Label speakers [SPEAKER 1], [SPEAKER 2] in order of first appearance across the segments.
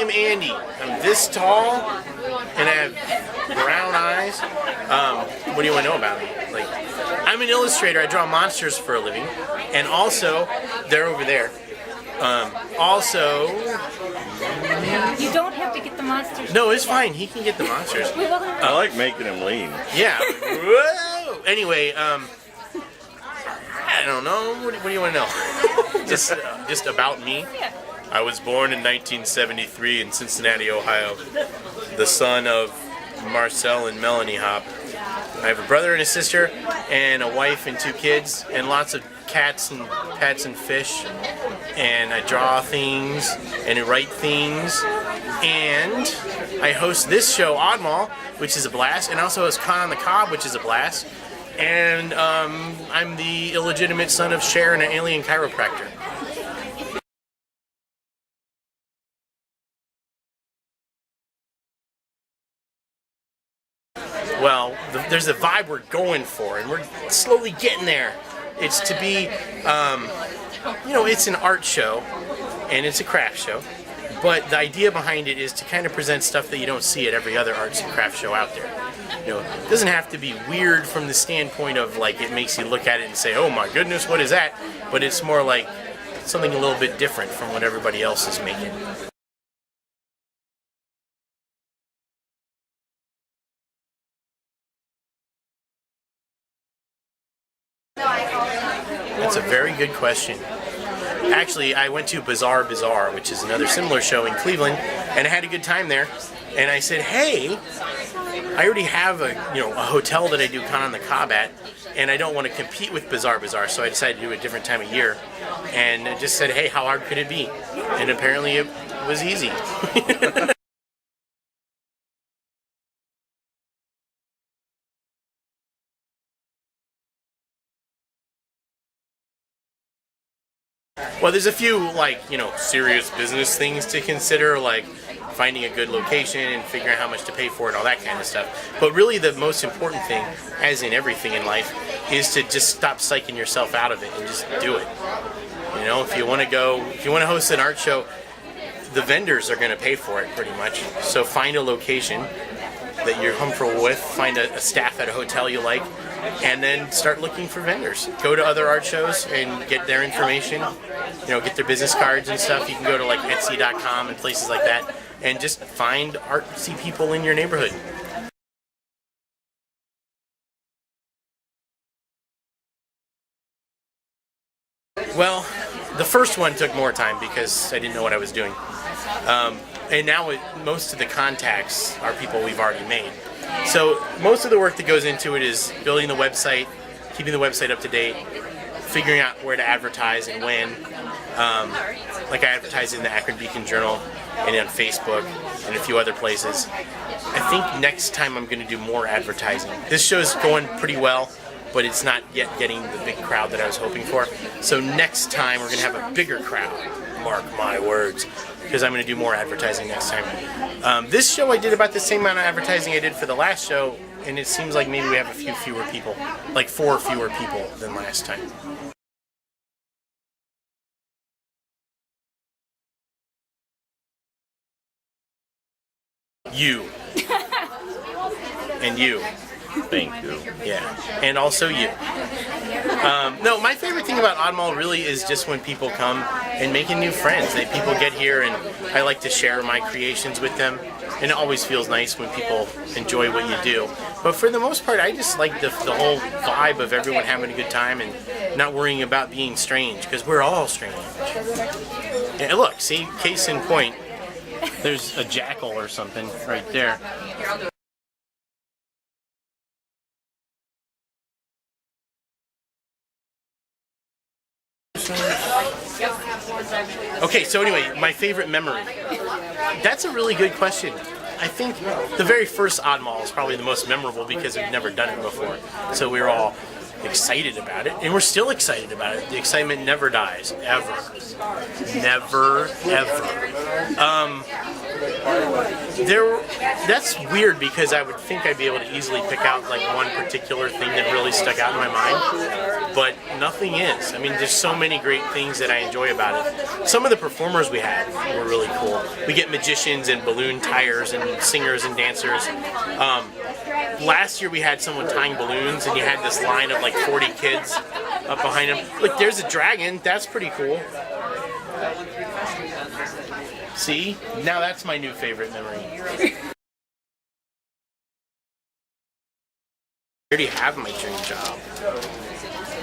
[SPEAKER 1] am Andy. I'm this tall, and I have brown eyes. What do you want to know about me? Like, I'm an illustrator. I draw monsters for a living, and also, they're over there. Also,
[SPEAKER 2] you don't have to get the monsters.
[SPEAKER 1] no, it's fine. He can get the monsters.
[SPEAKER 3] I like making him lean.
[SPEAKER 1] Yeah. Whoa. Anyway, I don't know. What do you want to know? just about me.
[SPEAKER 2] Yeah.
[SPEAKER 1] I was born in 1973 in Cincinnati, Ohio, the son of Marcel and Melanie Hopp. I have a brother and a sister, and a wife and 2 kids, and lots of cats and pets and fish. And I draw things and I write things, and I host this show, Oddmall, which is a blast, and also host Con on the Cob, which is a blast. And I'm the illegitimate son of Cher and an alien chiropractor. Well, there's a vibe we're going for, and we're slowly getting there. It's to be, it's an art show, and it's a craft show, but the idea behind it is to kind of present stuff that you don't see at every other arts and craft show out there. It doesn't have to be weird from the standpoint of, like, it makes you look at it and say, oh my goodness, what is that? But it's more like something a little bit different from what everybody else is making. That's a very good question. Actually, I went to Bizarre Bazaar, which is another similar show in Cleveland, and I had a good time there. And I said, hey, I already have a hotel that I do Con on the Cob at, and I don't want to compete with Bizarre Bazaar, so I decided to do it a different time of year. And I just said, hey, how hard could it be? And apparently it was easy. Well, there's a few, serious business things to consider, like finding a good location and figuring out how much to pay for it and all that kind of stuff. But really the most important thing, as in everything in life, is to just stop psyching yourself out of it and just do it. If you want to host an art show, the vendors are going to pay for it pretty much. So find a location that you're comfortable with, find a staff at a hotel you like, and then start looking for vendors. Go to other art shows and get their information, get their business cards and stuff. You can go to like Etsy.com and places like that, and just find artsy people in your neighborhood. Well, the first one took more time because I didn't know what I was doing. And now most of the contacts are people we've already made. So most of the work that goes into it is building the website, keeping the website up to date, figuring out where to advertise and when. Like I advertise in the Akron Beacon Journal and on Facebook and a few other places. I think next time I'm going to do more advertising. This show's going pretty well, but it's not yet getting the big crowd that I was hoping for. So next time we're going to have a bigger crowd. Mark my words. Because I'm going to do more advertising next time. This show I did about the same amount of advertising I did for the last show, and it seems like maybe we have a few fewer people, like 4 fewer people than last time. You. And you.
[SPEAKER 3] Thank you.
[SPEAKER 1] Yeah, and also you. No, my favorite thing about Oddmall really is just when people come and making new friends. People get here, and I like to share my creations with them, and it always feels nice when people enjoy what you do. But for the most part, I just like the whole vibe of everyone having a good time and not worrying about being strange, because we're all strange. Yeah, look, see, case in point, there's a jackal or something right there. Okay, so anyway, my favorite memory. That's a really good question. I think the very first Oddmall is probably the most memorable because we've never done it before. So we were all, excited about it, and we're still excited about it. The excitement never dies, ever. Never, ever. That's weird because I would think I'd be able to easily pick out like one particular thing that really stuck out in my mind, but nothing is. I mean, there's so many great things that I enjoy about it. Some of the performers we had were really cool. We get magicians and balloon tires and singers and dancers. Last year we had someone tying balloons, and you had this line of like 40 kids up behind him. Look, there's a dragon. That's pretty cool. See? Now that's my new favorite memory. I already have my dream job.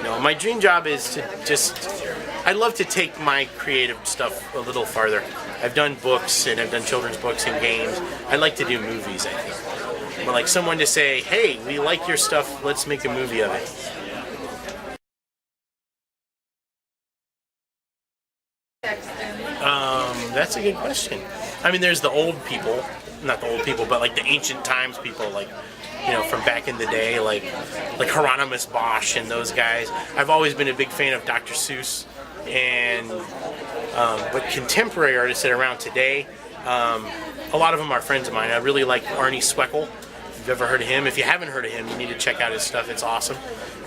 [SPEAKER 1] No, my dream job is to just... I'd love to take my creative stuff a little farther. I've done books, and I've done children's books and games. I'd like to do movies, I think. But like someone to say, hey, we like your stuff, let's make a movie of it. That's a good question. I mean, there's the old people, not the old people, but like the ancient times people, like, you know, from back in the day, like Hieronymus Bosch and those guys. I've always been a big fan of Dr. Seuss, and but contemporary artists that are around today, a lot of them are friends of mine. I really like Arnie Sweckel. If you've ever heard of him, if you haven't heard of him, you need to check out his stuff. It's awesome.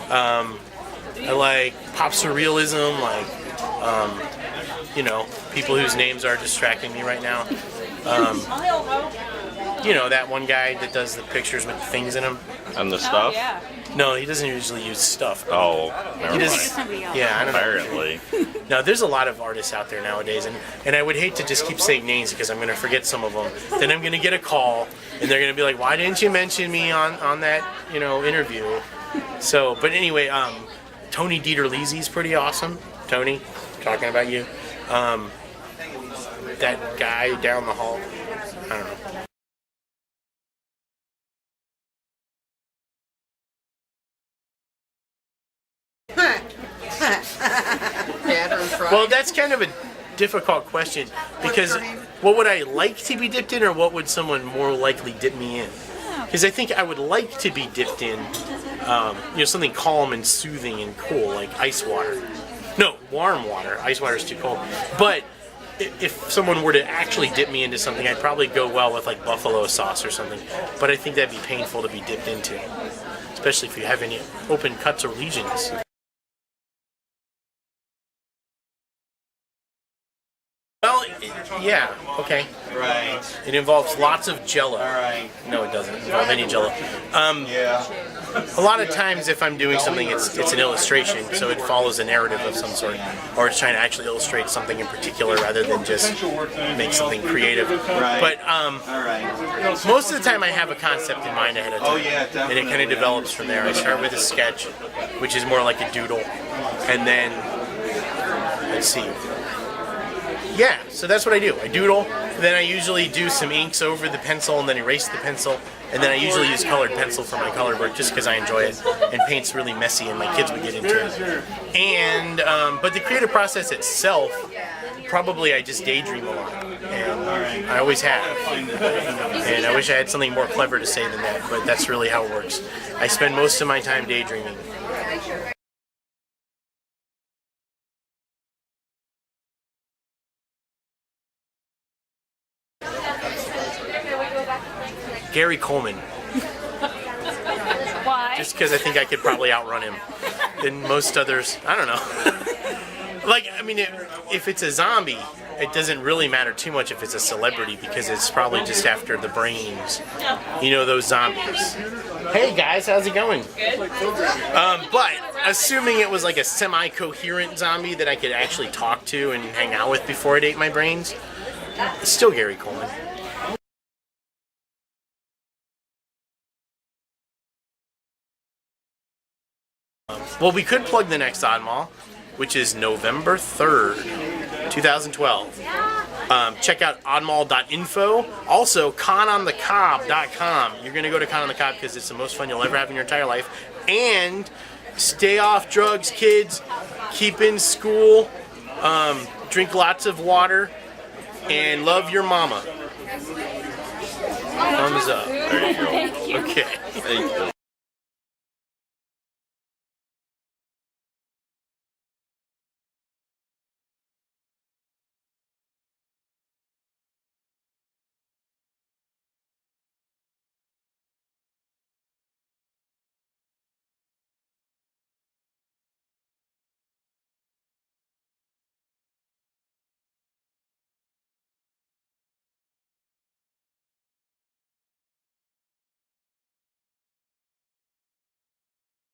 [SPEAKER 1] I like pop surrealism, like you know, people whose names are distracting me right now. You know, that one guy that does the pictures with things in them.
[SPEAKER 3] And the stuff?
[SPEAKER 2] Yeah.
[SPEAKER 1] No, he doesn't usually use stuff.
[SPEAKER 3] Oh, never
[SPEAKER 1] He
[SPEAKER 3] mind.
[SPEAKER 1] just,
[SPEAKER 2] Somebody else.
[SPEAKER 1] yeah, I don't know.
[SPEAKER 3] Apparently.
[SPEAKER 1] No, there's a lot of artists out there nowadays, and I would hate to just keep saying names because I'm going to forget some of them. Then I'm going to get a call, and they're going to be like, why didn't you mention me on that, you know, interview? So, but anyway, Tony Dieter-Lisi's pretty awesome. Tony, talking about you. That guy down the hall, I don't know. Well, that's kind of a difficult question because what would I like to be dipped in, or what would someone more likely dip me in? Because I think I would like to be dipped in, you know, something calm and soothing and cool, like ice water. No, warm water. Ice water is too cold. But if someone were to actually dip me into something, I'd probably go well with like buffalo sauce or something. But I think that'd be painful to be dipped into, especially if you have any open cuts or lesions. Well, yeah, okay.
[SPEAKER 4] Right.
[SPEAKER 1] It involves lots of Jello.
[SPEAKER 4] All right.
[SPEAKER 1] No, it doesn't involve any Jello.
[SPEAKER 4] Yeah.
[SPEAKER 1] A lot of times if I'm doing something, it's an illustration, so it follows a narrative of some sort. Or it's trying to actually illustrate something in particular rather than just make something creative.
[SPEAKER 4] Right.
[SPEAKER 1] But
[SPEAKER 4] All right.
[SPEAKER 1] most of the time I have a concept in mind ahead of time.
[SPEAKER 4] Oh, yeah, definitely.
[SPEAKER 1] And it kind of develops from there. I start with a sketch, which is more like a doodle. And then, let's see. Yeah, so that's what I do. I doodle, then I usually do some inks over the pencil and then erase the pencil, and then I usually use colored pencil for my color work just because I enjoy it, and paint's really messy and my kids would get into it. And, but the creative process itself, probably I just daydream a lot, and I always have. And I wish I had something more clever to say than that, but that's really how it works. I spend most of my time daydreaming. Gary Coleman.
[SPEAKER 2] Why?
[SPEAKER 1] Just because I think I could probably outrun him than most others. I don't know. Like, I mean, if it's a zombie, it doesn't really matter too much if it's a celebrity because it's probably just after the brains. You know, those zombies. Hey guys, how's it going? Good. But assuming it was like a semi-coherent zombie that I could actually talk to and hang out with before it ate my brains, it's still Gary Coleman. Well, we could plug the next Oddmall, which is November 3rd, 2012. Check out oddmall.info. Also, cononthecob.com. You're going to go to Con on the Cob because it's the most fun you'll ever have in your entire life. And stay off drugs, kids. Keep in school. Drink lots of water. And love your mama. Thumbs up.
[SPEAKER 3] There you go.
[SPEAKER 1] Okay.
[SPEAKER 3] Thank you.